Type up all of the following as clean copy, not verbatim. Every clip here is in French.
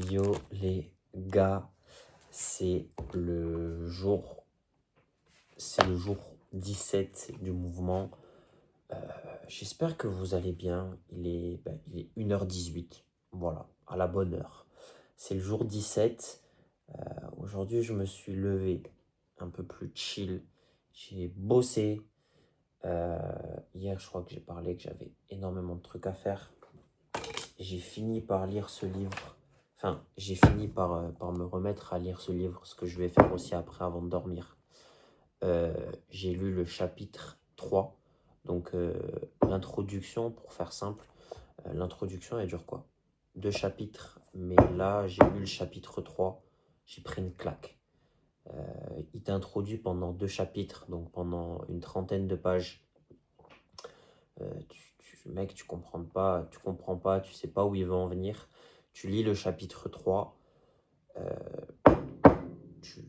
Yo les gars, c'est le jour, c'est le jour 17 du mouvement. J'espère que vous allez bien. Il est 1h18. Voilà, à la bonne heure. C'est le jour 17. Aujourd'hui, je me suis levé un peu plus chill. J'ai bossé. Hier, je crois que j'ai parlé que j'avais énormément de trucs à faire. J'ai fini par lire ce livre. Enfin, j'ai fini par me remettre à lire ce livre, ce que je vais faire aussi après avant de dormir. J'ai lu le chapitre 3, donc l'introduction, pour faire simple. L'introduction, elle dure quoi? 2 chapitres, mais là, j'ai lu le chapitre 3, j'ai pris une claque. Il t'introduit pendant 2 chapitres, donc pendant une trentaine de pages. Mec, tu comprends pas, tu sais pas où il va en venir. Tu lis le chapitre 3, tu,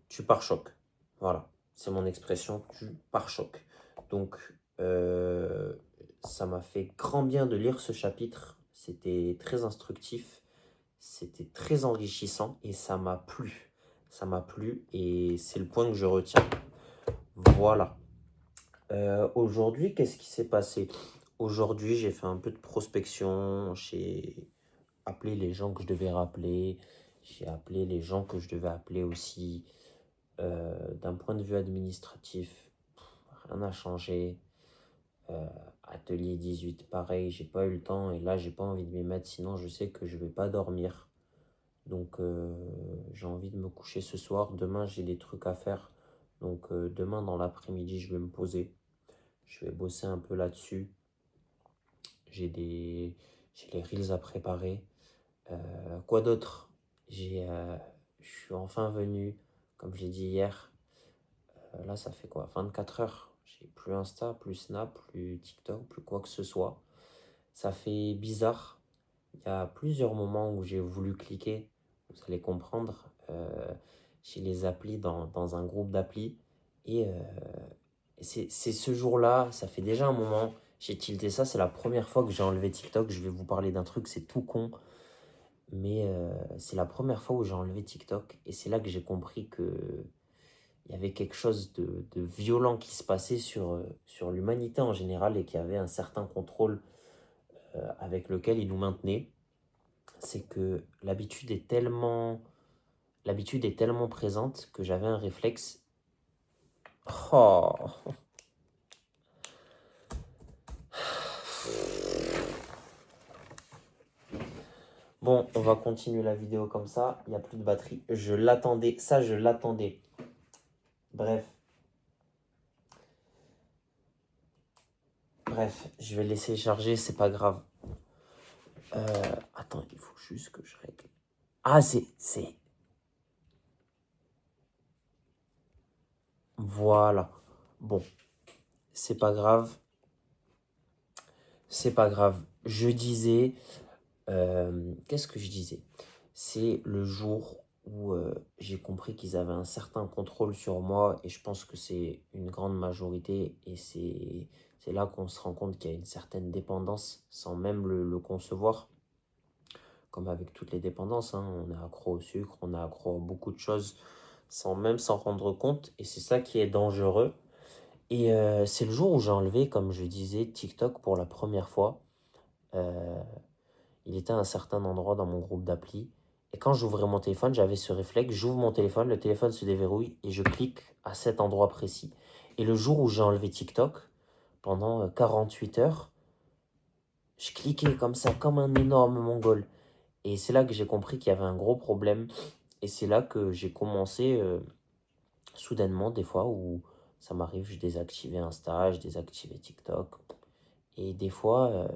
tu pars choc. Voilà, c'est mon expression, tu pars choc. Donc, ça m'a fait grand bien de lire ce chapitre. C'était très instructif, c'était très enrichissant et ça m'a plu. Ça m'a plu et c'est le point que je retiens. Voilà. Aujourd'hui, qu'est-ce qui s'est passé? Aujourd'hui, j'ai fait un peu de prospection, j'ai appelé les gens que je devais rappeler, j'ai appelé les gens que je devais appeler aussi. D'un point de vue administratif, rien n'a changé. Atelier 18, pareil, j'ai pas eu le temps et là, j'ai pas envie de m'y mettre, sinon je sais que je vais pas dormir. Donc, j'ai envie de me coucher ce soir. Demain, j'ai des trucs à faire. Donc, demain, dans l'après-midi, je vais me poser. Je vais bosser un peu là-dessus. J'ai les reels à préparer. Quoi d'autre? Je suis enfin venu, comme j'ai dit hier. Là, ça fait quoi? 24 heures. J'ai plus Insta, plus Snap, plus TikTok, plus quoi que ce soit. Ça fait bizarre. Il y a plusieurs moments où j'ai voulu cliquer. Vous allez comprendre. J'ai les applis dans un groupe d'applis. Et c'est ce jour-là, ça fait déjà un moment. J'ai tilté ça. C'est la première fois que j'ai enlevé TikTok. Je vais vous parler d'un truc, c'est tout con. Mais c'est la première fois où j'ai enlevé TikTok. Et c'est là que j'ai compris que il y avait quelque chose de violent qui se passait sur l'humanité en général et qu'il y avait un certain contrôle avec lequel il nous maintenait. C'est que l'habitude est tellement présente que j'avais un réflexe. Oh. Bon, on va continuer la vidéo comme ça. Il n'y a plus de batterie. Je l'attendais. Ça, je l'attendais. Bref. Bref, je vais laisser charger. C'est pas grave. Attends, il faut juste que je règle. Ah, c'est... Voilà. Bon, c'est pas grave. C'est pas grave. Je disais... qu'est-ce que je disais? C'est le jour où j'ai compris qu'ils avaient un certain contrôle sur moi et je pense que c'est une grande majorité et c'est là qu'on se rend compte qu'il y a une certaine dépendance sans même le concevoir. Comme avec toutes les dépendances, hein, on est accro au sucre, on est accro à beaucoup de choses sans même s'en rendre compte et c'est ça qui est dangereux. Et c'est le jour où j'ai enlevé, comme je disais, TikTok pour la première fois. Euh, il était à un certain endroit dans mon groupe d'appli. Et quand j'ouvrais mon téléphone, j'avais ce réflexe, j'ouvre mon téléphone, le téléphone se déverrouille et je clique à cet endroit précis. Et le jour où j'ai enlevé TikTok, pendant 48 heures, je cliquais comme ça, comme un énorme mongol. Et c'est là que j'ai compris qu'il y avait un gros problème. Et c'est là que j'ai commencé soudainement, des fois, où ça m'arrive, je désactivais Insta, je désactivais TikTok. Et des fois,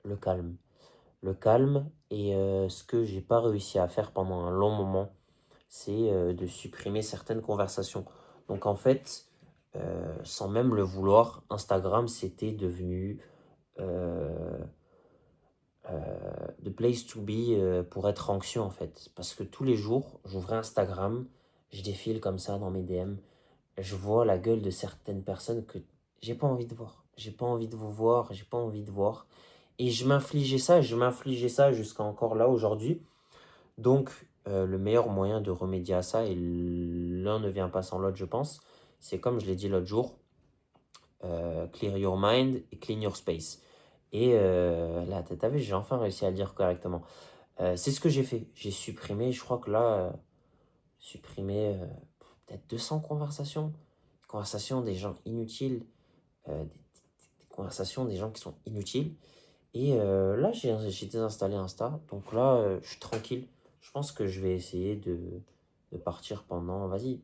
le calme. Le calme et ce que j'ai pas réussi à faire pendant un long moment, c'est de supprimer certaines conversations. Donc en fait, sans même le vouloir, Instagram c'était devenu euh, the place to be pour être anxieux en fait. Parce que tous les jours, j'ouvrais Instagram, je défile comme ça dans mes DM, je vois la gueule de certaines personnes que j'ai pas envie de voir. J'ai pas envie de vous voir, j'ai pas envie de voir. Et je m'infligeais ça jusqu'à encore là aujourd'hui. Donc, le meilleur moyen de remédier à ça, et l'un ne vient pas sans l'autre, je pense, c'est comme je l'ai dit l'autre jour, clear your mind et clean your space. Et là, t'as vu, j'ai enfin réussi à le dire correctement. C'est ce que j'ai fait. J'ai supprimé, je crois que là, supprimé peut-être 200 conversations. Conversations des gens inutiles, des conversations des gens qui sont inutiles. Et là, j'ai désinstallé Insta. Donc là, je suis tranquille. Je pense que je vais essayer de partir pendant, vas-y,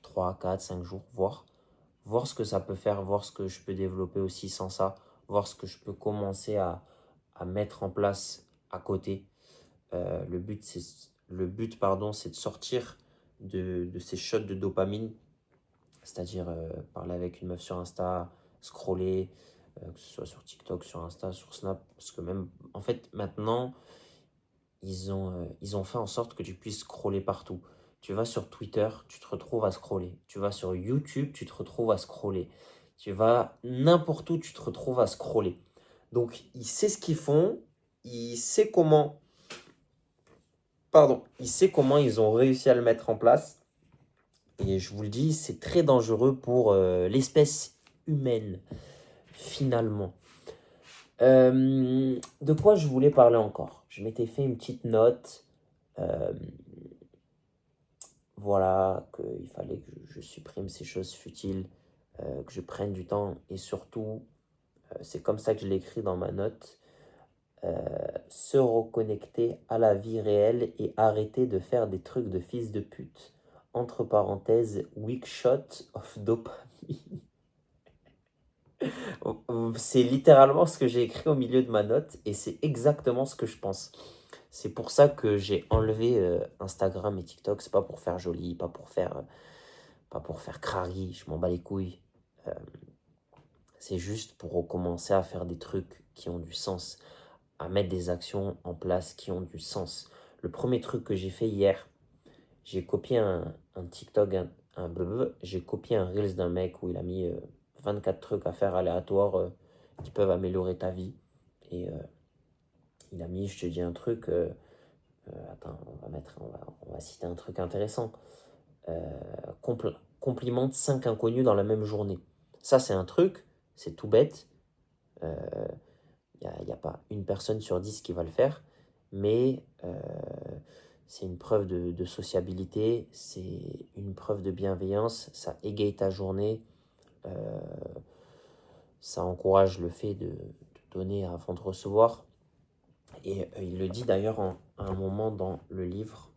3 4 5 jours, voir ce que ça peut faire, voir ce que je peux développer aussi sans ça, voir ce que je peux commencer à mettre en place à côté. Le but, c'est de sortir de ces shots de dopamine, c'est-à-dire parler avec une meuf sur Insta, scroller, que ce soit sur TikTok, sur Insta, sur Snap, parce que même, en fait, maintenant, ils ont fait en sorte que tu puisses scroller partout. Tu vas sur Twitter, tu te retrouves à scroller. Tu vas sur YouTube, tu te retrouves à scroller. Tu vas n'importe où, tu te retrouves à scroller. Donc, il sait ce qu'ils font, il sait comment, pardon, il sait comment ils ont réussi à le mettre en place. Et je vous le dis, c'est très dangereux pour l'espèce humaine, finalement. De quoi je voulais parler encore? Je m'étais fait une petite note. euh, voilà, qu'il fallait que je supprime ces choses futiles, que je prenne du temps. Et surtout, c'est comme ça que je l'ai écrit dans ma note, euh, se reconnecter à la vie réelle et arrêter de faire des trucs de fils de pute. Entre parenthèses, weak shot of dopamine. C'est littéralement ce que j'ai écrit au milieu de ma note et c'est exactement ce que je pense. C'est pour ça que j'ai enlevé Instagram et TikTok. C'est pas pour faire joli, pas pour faire crari, je m'en bats les couilles. Euh, c'est juste pour recommencer à faire des trucs qui ont du sens, à mettre des actions en place qui ont du sens. Le premier truc que j'ai fait hier, j'ai copié un TikTok, j'ai copié un Reels d'un mec où il a mis 24 trucs à faire aléatoires qui peuvent améliorer ta vie. Et il a mis, je te dis un truc, attends, on va citer un truc intéressant. Complimente 5 inconnus dans la même journée. Ça, c'est un truc, c'est tout bête. Il n'y a pas une personne sur 10 qui va le faire, mais c'est une preuve de sociabilité, c'est une preuve de bienveillance, ça égaye ta journée, euh, ça encourage le fait de donner avant de recevoir. Et il le dit d'ailleurs à un moment dans le livre.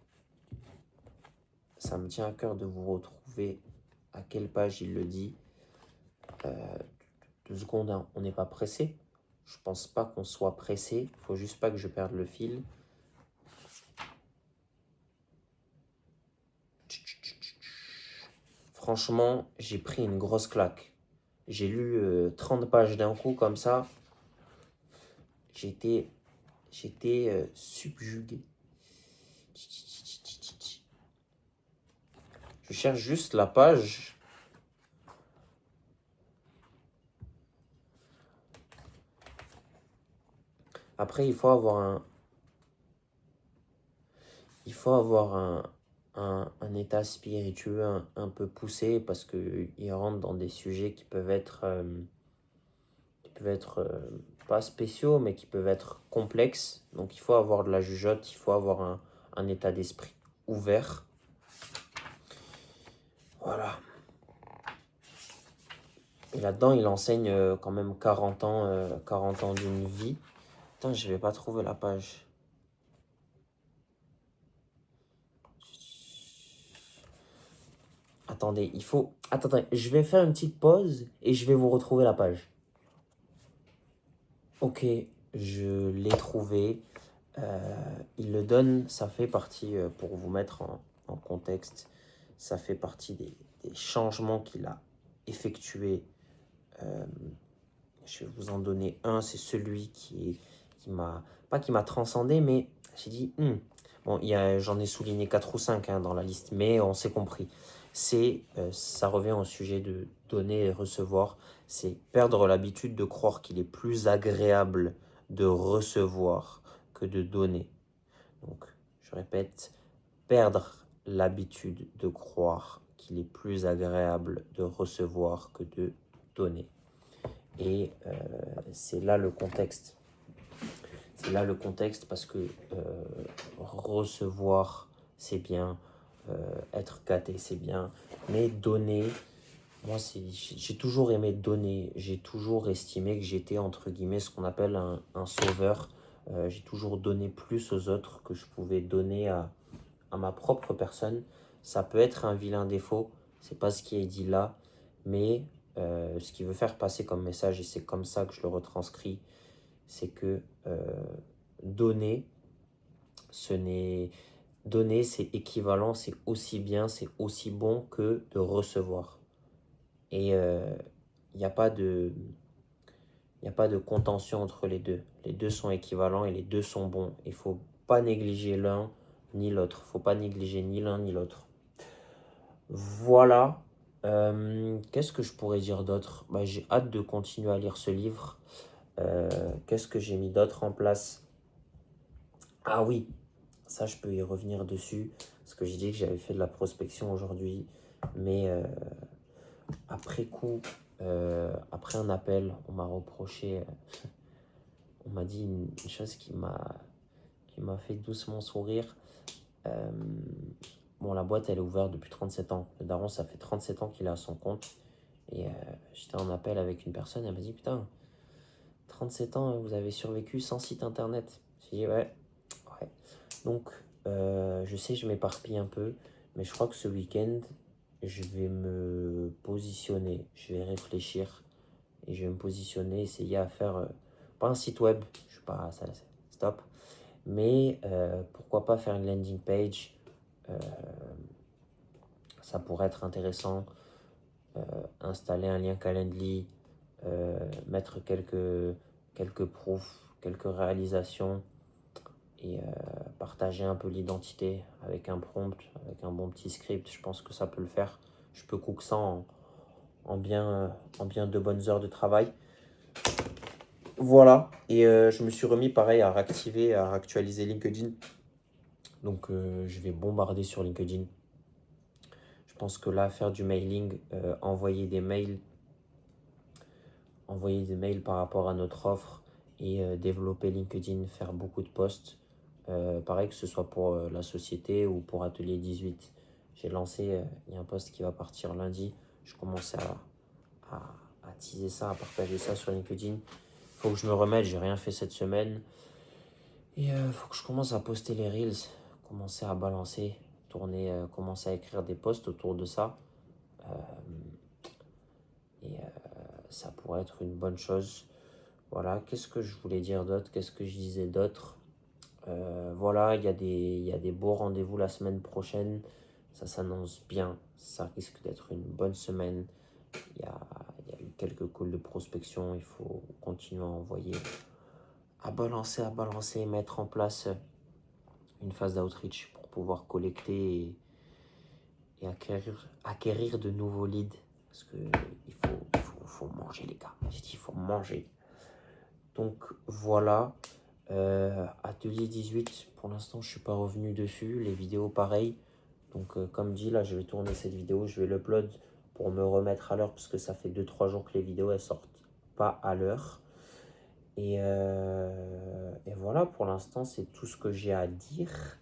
Ça me tient à cœur de vous retrouver à quelle page il le dit. 2 secondes, hein, on n'est pas pressé. Je pense pas qu'on soit pressé. Il faut juste pas que je perde le fil. Franchement, j'ai pris une grosse claque. J'ai lu 30 pages d'un coup comme ça. J'étais subjugué. Je cherche juste la page. Après, il faut avoir un état spiritueux un peu poussé parce qu'il rentre dans des sujets qui peuvent être pas spéciaux, mais qui peuvent être complexes. Donc il faut avoir de la jugeote, il faut avoir un état d'esprit ouvert. Voilà. Et là-dedans, il enseigne quand même 40 ans d'une vie. Putain, je vais pas trouver la page. Attendez, il faut... Attendez, je vais faire une petite pause et je vais vous retrouver la page. Ok, je l'ai trouvé. Il le donne, ça fait partie, pour vous mettre en contexte, ça fait partie des changements qu'il a effectués. Euh, je vais vous en donner un, c'est celui qui m'a, pas qui m'a transcendé, mais j'ai dit, bon, j'en ai souligné 4 ou 5 dans la liste, mais on s'est compris. Ça revient au sujet de donner et recevoir, c'est perdre l'habitude de croire qu'il est plus agréable de recevoir que de donner. Donc, je répète, perdre l'habitude de croire qu'il est plus agréable de recevoir que de donner. Et c'est là le contexte. C'est là le contexte parce que recevoir, c'est bien, être gâté, c'est bien, mais donner, moi, j'ai toujours aimé donner, j'ai toujours estimé que j'étais, entre guillemets, ce qu'on appelle un sauveur. J'ai toujours donné plus aux autres que je pouvais donner à ma propre personne. Ça peut être un vilain défaut, c'est pas ce qui est dit là, mais ce qu'il veut faire passer comme message, et c'est comme ça que je le retranscris, c'est que donner, ce n'est donner, c'est équivalent, c'est aussi bien, c'est aussi bon que de recevoir. Et il n'y a pas de contention entre les deux. Les deux sont équivalents et les deux sont bons. Il ne faut pas négliger l'un ni l'autre. Il ne faut pas négliger ni l'un ni l'autre. Voilà. Qu'est-ce que je pourrais dire d'autre? J'ai hâte de continuer à lire ce livre. Qu'est-ce que j'ai mis d'autre en place? Ah oui, ça je peux y revenir dessus. Parce que j'ai dit que j'avais fait de la prospection aujourd'hui. Mais après coup, après un appel, on m'a reproché, on m'a dit une chose qui m'a fait doucement sourire. Bon, la boîte, elle est ouverte depuis 37 ans. Le daron, ça fait 37 ans qu'il est à son compte. Et j'étais en appel avec une personne, elle m'a dit, putain, 37 ans, vous avez survécu sans site internet. J'ai dit, ouais. Donc, je sais, je m'éparpille un peu, mais je crois que ce week-end, je vais me positionner, je vais réfléchir et je vais me positionner, essayer à faire, pas un site web, je suis pas, ça, stop, mais pourquoi pas faire une landing page, ça pourrait être intéressant, installer un lien Calendly, mettre quelques proofs, quelques réalisations et partager un peu l'identité avec un prompt, avec un bon petit script. Je pense que ça peut le faire. Je peux cook ça en bien 2 bonnes heures de travail. Voilà, et je me suis remis pareil à réactiver, à réactualiser LinkedIn. Donc je vais bombarder sur LinkedIn. Je pense que là, faire du mailing, envoyer des mails par rapport à notre offre et développer LinkedIn, faire beaucoup de posts. Pareil que ce soit pour la société ou pour Atelier 18. J'ai lancé, il y a un post qui va partir lundi. Je commence à teaser ça, à partager ça sur LinkedIn. Il faut que je me remette, j'ai rien fait cette semaine. Et il faut que je commence à poster les Reels, commencer à balancer, tourner, commencer à écrire des posts autour de ça. Et ça pourrait être une bonne chose. Voilà, qu'est-ce que je voulais dire d'autre? Qu'est-ce que je disais d'autre? Voilà, il y a des beaux rendez-vous la semaine prochaine. Ça s'annonce bien. Ça risque d'être une bonne semaine. Il y a eu quelques calls de prospection. Il faut continuer à envoyer, à balancer, mettre en place une phase d'outreach pour pouvoir collecter et acquérir de nouveaux leads. Parce qu'il faut manger, les gars. J'ai dit, il faut manger. Donc voilà. Atelier 18, pour l'instant je suis pas revenu dessus, les vidéos pareil, donc comme dit là je vais tourner cette vidéo, je vais l'upload pour me remettre à l'heure parce que ça fait 2-3 jours que les vidéos elles sortent pas à l'heure et voilà, pour l'instant c'est tout ce que j'ai à dire,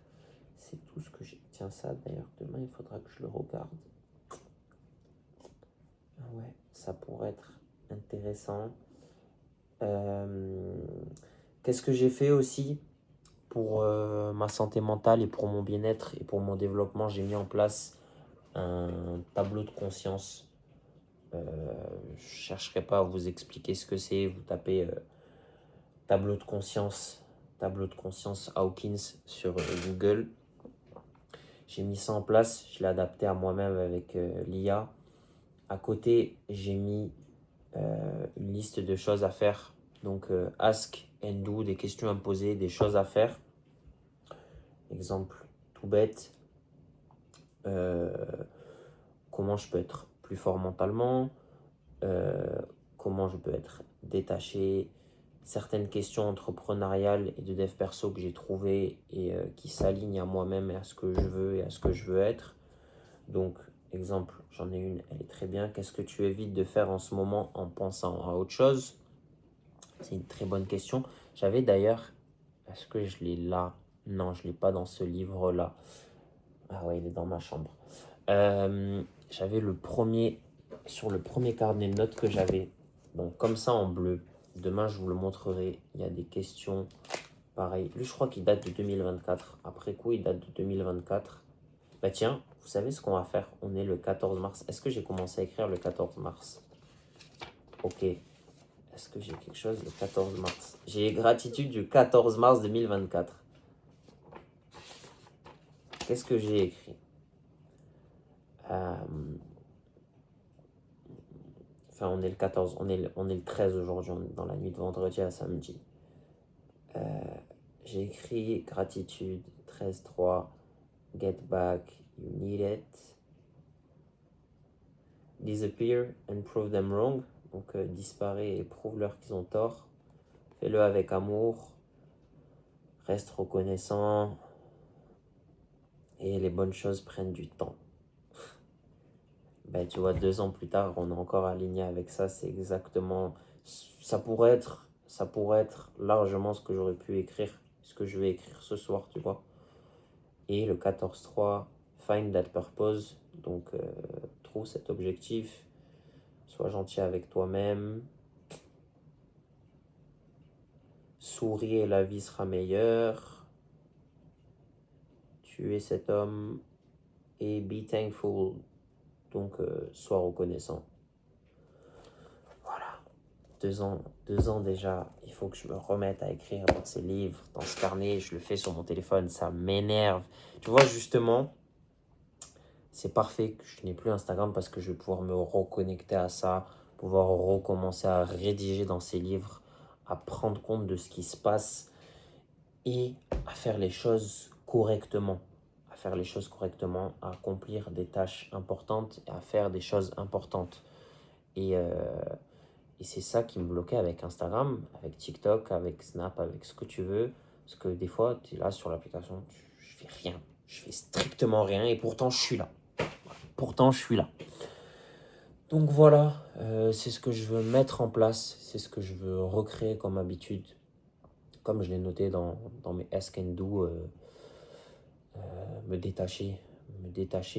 c'est tout ce que j'ai. Tiens, ça d'ailleurs demain il faudra que je le regarde. Ouais, ça pourrait être intéressant. Qu'est-ce que j'ai fait aussi pour ma santé mentale et pour mon bien-être et pour mon développement? J'ai mis en place un tableau de conscience. Je ne chercherai pas à vous expliquer ce que c'est. Vous tapez tableau de conscience Hawkins sur Google. J'ai mis ça en place. Je l'ai adapté à moi-même avec l'IA. À côté, j'ai mis une liste de choses à faire. Donc, ask and do, des questions à me poser, des choses à faire. Exemple tout bête, comment je peux être plus fort mentalement, comment je peux être détaché, certaines questions entrepreneuriales et de dev perso que j'ai trouvées et qui s'alignent à moi-même et à ce que je veux et à ce que je veux être. Donc, exemple, j'en ai une, elle est très bien. Qu'est-ce que tu évites de faire en ce moment en pensant à autre chose? C'est une très bonne question. J'avais d'ailleurs, est-ce que je l'ai là? Non, je ne l'ai pas dans ce livre-là. Ah ouais, il est dans ma chambre. J'avais sur le premier carnet de notes que j'avais, donc comme ça en bleu. Demain, je vous le montrerai. Il y a des questions pareil. Lui, je crois qu'il date de 2024. Après coup, il date de 2024. Bah tiens, vous savez ce qu'on va faire? On est le 14 mars. Est-ce que j'ai commencé à écrire le 14 mars? Ok. Est-ce que j'ai quelque chose le 14 mars? J'ai gratitude du 14 mars 2024. Qu'est-ce que j'ai écrit? Enfin, on est le 14, on est le 13 aujourd'hui, on est dans la nuit de vendredi à samedi. J'ai écrit gratitude 13-3, get back, you need it. Disappear and prove them wrong. Donc, disparaît et prouve-leur qu'ils ont tort. Fais-le avec amour. Reste reconnaissant. Et les bonnes choses prennent du temps. Ben, tu vois, 2 ans plus tard, on est encore aligné avec ça. C'est exactement... Ça pourrait être largement ce que j'aurais pu écrire, ce que je vais écrire ce soir, tu vois. Et le 14-3, find that purpose. Donc, trouve cet objectif. Sois gentil avec toi-même. Souris et la vie sera meilleure. Tu es cet homme. Et be thankful. Donc, sois reconnaissant. Voilà. 2 ans déjà. Il faut que je me remette à écrire dans ces livres, dans ce carnet. Je le fais sur mon téléphone. Ça m'énerve. Tu vois, justement, c'est parfait que je n'ai plus Instagram parce que je vais pouvoir me reconnecter à ça, pouvoir recommencer à rédiger dans ces livres, à prendre compte de ce qui se passe et à faire les choses correctement. À accomplir des tâches importantes et à faire des choses importantes. Et c'est ça qui me bloquait avec Instagram, avec TikTok, avec Snap, avec ce que tu veux. Parce que des fois, tu es là sur l'application, je fais rien. Je fais strictement rien et pourtant, je suis là. Donc voilà, c'est ce que je veux mettre en place, c'est ce que je veux recréer comme habitude. Comme je l'ai noté dans mes Ask and Do, me détacher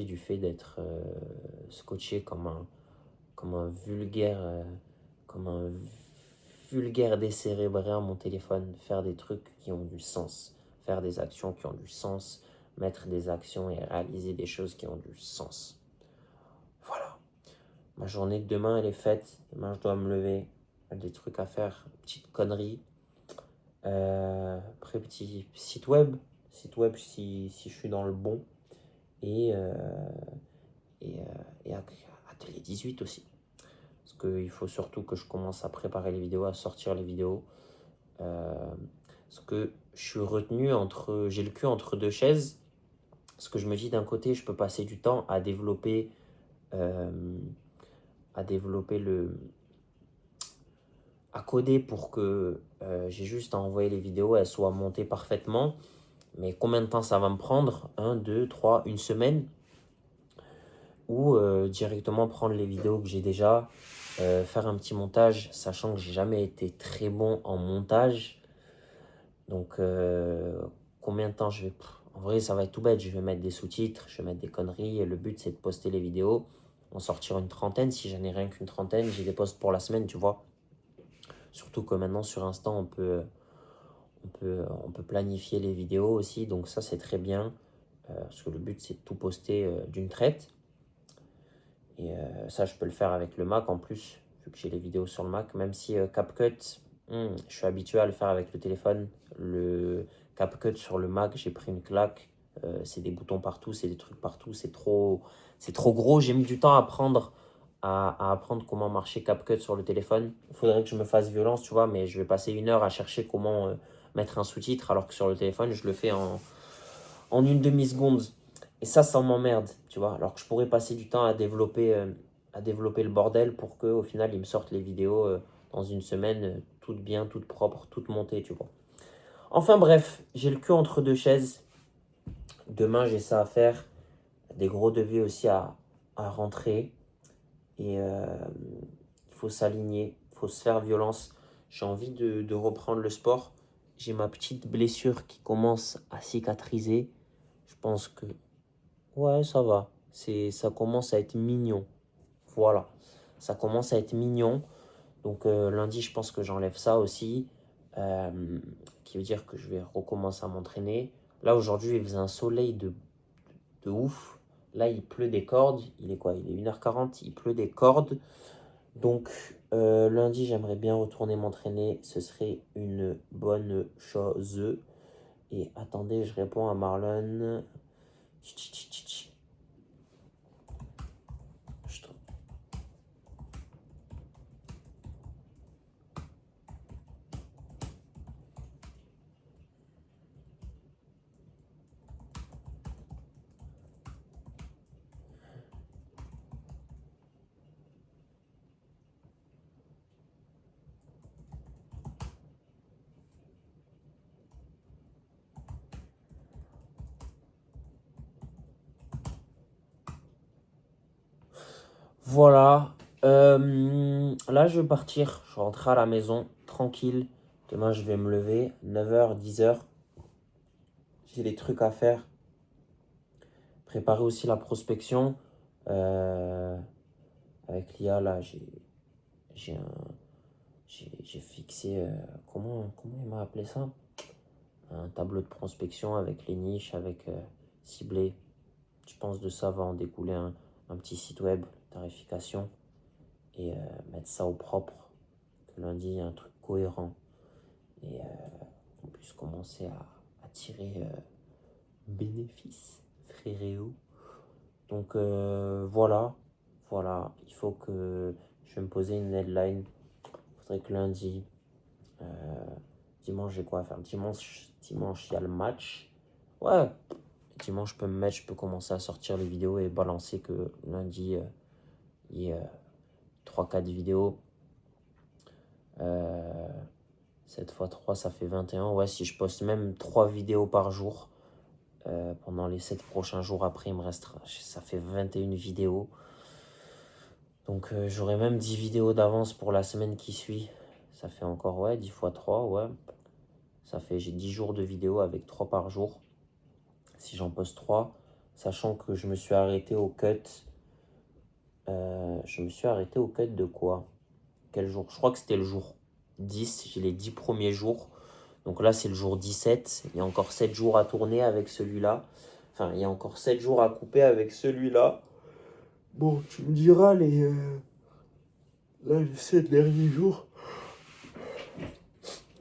du fait d'être scotché comme un vulgaire décérébré à mon téléphone, faire des trucs qui ont du sens, faire des actions qui ont du sens, mettre des actions et réaliser des choses qui ont du sens. Voilà. Ma journée de demain, elle est faite. Demain, je dois me lever. Des trucs à faire, petite connerie. Après, petit site web. Site web si je suis dans le bon. Et, et, à Télé 18 aussi. Parce qu'il faut surtout que je commence à préparer les vidéos, à sortir les vidéos. Parce que je suis retenu j'ai le cul entre deux chaises. Parce que je me dis d'un côté, je peux passer du temps à développer à coder pour que j'ai juste à envoyer les vidéos, elles soient montées parfaitement. Mais combien de temps ça va me prendre? 1, 2, 3, une semaine? Ou directement prendre les vidéos que j'ai déjà, faire un petit montage, sachant que j'ai jamais été très bon en montage. Donc, combien de temps je vais... En vrai, ça va être tout bête. Je vais mettre des sous-titres, je vais mettre des conneries. Et le but, c'est de poster les vidéos. En sortir une trentaine. Si j'en ai rien qu'une trentaine, j'ai des posts pour la semaine, tu vois. Surtout que maintenant, sur Insta, on peut planifier les vidéos aussi. Donc ça, c'est très bien. Parce que le but, c'est de tout poster d'une traite. Et ça, je peux le faire avec le Mac en plus, vu que j'ai les vidéos sur le Mac. Même si CapCut, je suis habitué à le faire avec le téléphone. Le CapCut sur le Mac, j'ai pris une claque. C'est des boutons partout, c'est des trucs partout. C'est trop gros. J'ai mis du temps à apprendre comment marcher CapCut sur le téléphone. Il faudrait que je me fasse violence, tu vois, mais je vais passer 1 heure à chercher comment mettre un sous-titre, alors que sur le téléphone, je le fais en une demi-seconde. Et ça m'emmerde, tu vois. Alors que je pourrais passer du temps à développer le bordel pour qu'au final, ils me sortent les vidéos dans une semaine, toutes bien, toutes propres, toutes montées, tu vois. Enfin bref, j'ai le cul entre deux chaises. Demain, j'ai ça à faire. Des gros devis aussi à rentrer. Et il faut s'aligner, il faut se faire violence. J'ai envie de reprendre le sport. J'ai ma petite blessure qui commence à cicatriser. Je pense que, ouais, ça va. Ça commence à être mignon. Voilà, ça commence à être mignon. Donc lundi, je pense que j'enlève ça aussi. Qui veut dire que je vais recommencer à m'entraîner. Là, aujourd'hui, il faisait un soleil de ouf. Là, il pleut des cordes. Il est quoi? Il est 1h40. Il pleut des cordes. Donc, lundi, j'aimerais bien retourner m'entraîner. Ce serait une bonne chose. Et attendez, je réponds à Marlon. Voilà. Là, je vais partir. Je rentre à la maison, tranquille. Demain, je vais me lever, 9h, 10h. J'ai des trucs à faire. Préparer aussi la prospection. Euh, avec l'IA, là, j'ai j'ai fixé... comment il m'a appelé ça? Un tableau de prospection avec les niches, avec ciblé. Je pense de ça va en découler un petit site web, tarification. Et mettre ça au propre. Que lundi, il y a un truc cohérent. Et qu'on puisse commencer à tirer bénéfice, frérot. Donc voilà, il faut que je vais me poser une deadline. Il faudrait que lundi, euh, dimanche, j'ai quoi à faire? Dimanche, il y a le match. Ouais, dimanche, je peux me mettre, je peux commencer à sortir les vidéos et balancer que lundi, il y a 3-4 vidéos. 7 fois 3, ça fait 21. Ouais, si je poste même 3 vidéos par jour, pendant les 7 prochains jours, après, il me restera, ça fait 21 vidéos. Donc, j'aurai même 10 vidéos d'avance pour la semaine qui suit. Ça fait encore, ouais, 10 fois 3, ouais. Ça fait, j'ai 10 jours de vidéos avec 3 par jour. Si j'en poste 3, sachant que je me suis arrêté au cut. Je me suis arrêté au cut de quoi? Quel jour? Je crois que c'était le jour 10. J'ai les 10 premiers jours. Donc là, c'est le jour 17. Il y a encore 7 jours à tourner avec celui-là. Enfin, il y a encore 7 jours à couper avec celui-là. Bon, tu me diras là, les 7 derniers jours.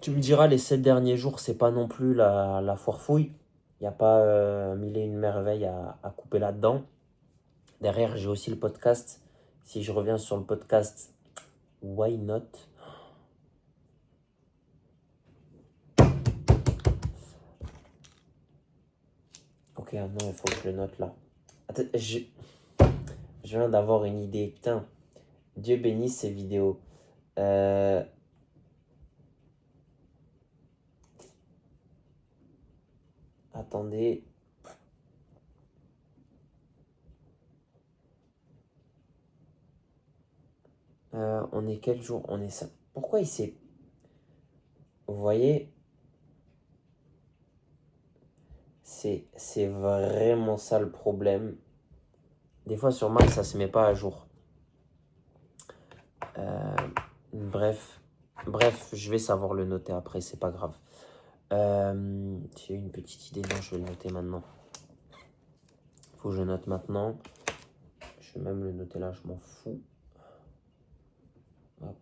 Tu me diras, les 7 derniers jours, c'est pas non plus la foire fouille. Il n'y a pas mille et une merveilles à couper là-dedans. Derrière, j'ai aussi le podcast. Si je reviens sur le podcast, why not? Ok, non, il faut que je le note là. Attends, je viens d'avoir une idée. Putain, Dieu bénisse ces vidéos. Attendez. On est quel jour? On est ça. Pourquoi il s'est... Vous voyez, c'est vraiment ça le problème. Des fois sur Mac, ça se met pas à jour. Bref, je vais savoir le noter après, c'est pas grave. J'ai une petite idée, non, je vais le noter maintenant. Faut que je note maintenant. Je vais même le noter là, je m'en fous. Hop.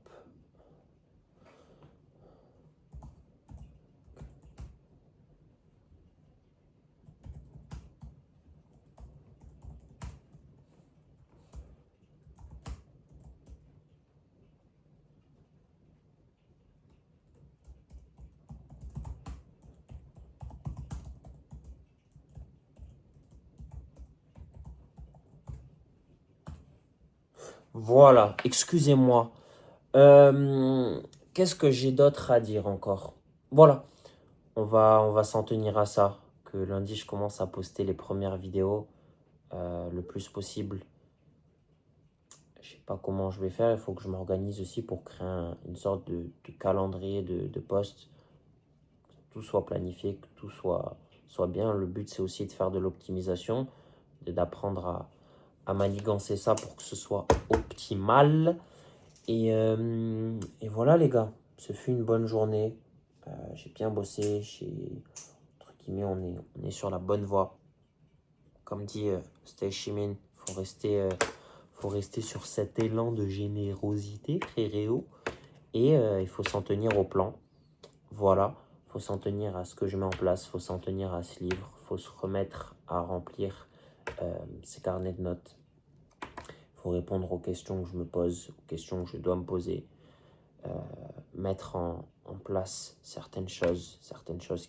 Voilà, excusez-moi. Qu'est-ce que j'ai d'autre à dire encore? Voilà, on va s'en tenir à ça. Que lundi, je commence à poster les premières vidéos le plus possible. Je sais pas comment je vais faire. Il faut que je m'organise aussi pour créer une sorte de calendrier de posts. Que tout soit planifié, que tout soit bien. Le but, c'est aussi de faire de l'optimisation, d'apprendre à manigancer ça pour que ce soit optimal. Et voilà les gars, ce fut une bonne journée. J'ai bien bossé, entre guillemets, on est sur la bonne voie. Comme dit Stay Shimin, faut rester sur cet élan de générosité, frérot. Et il faut s'en tenir au plan. Voilà, faut s'en tenir à ce que je mets en place, faut s'en tenir à ce livre, faut se remettre à remplir ces carnets de notes. Faut répondre aux questions que je me pose, aux questions que je dois me poser. Mettre en place certaines choses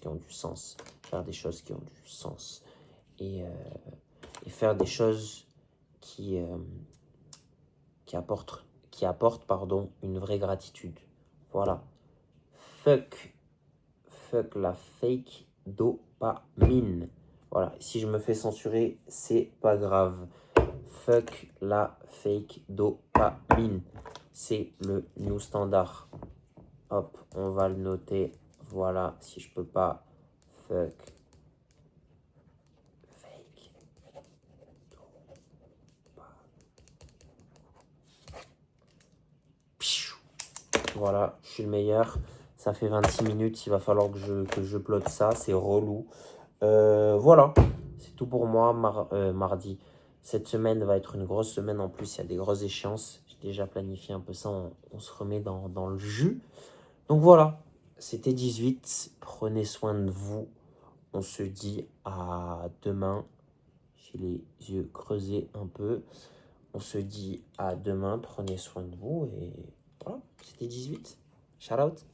qui ont du sens, faire des choses qui ont du sens et faire des choses qui apportent pardon, une vraie gratitude. Voilà. Fuck la fake dopamine. Voilà. Si je me fais censurer, c'est pas grave. Fuck la fake dopamine. C'est le new standard. Hop, on va le noter. Voilà, si je peux pas. Fuck. Fake. Voilà, je suis le meilleur. Ça fait 26 minutes, il va falloir que je upload ça. C'est relou. Voilà, c'est tout pour moi. Mardi. Cette semaine va être une grosse semaine en plus. Il y a des grosses échéances. J'ai déjà planifié un peu ça. On se remet dans le jus. Donc voilà, c'était 18. Prenez soin de vous. On se dit à demain. J'ai les yeux creusés un peu. On se dit à demain. Prenez soin de vous. Et voilà, c'était 18. Shout out.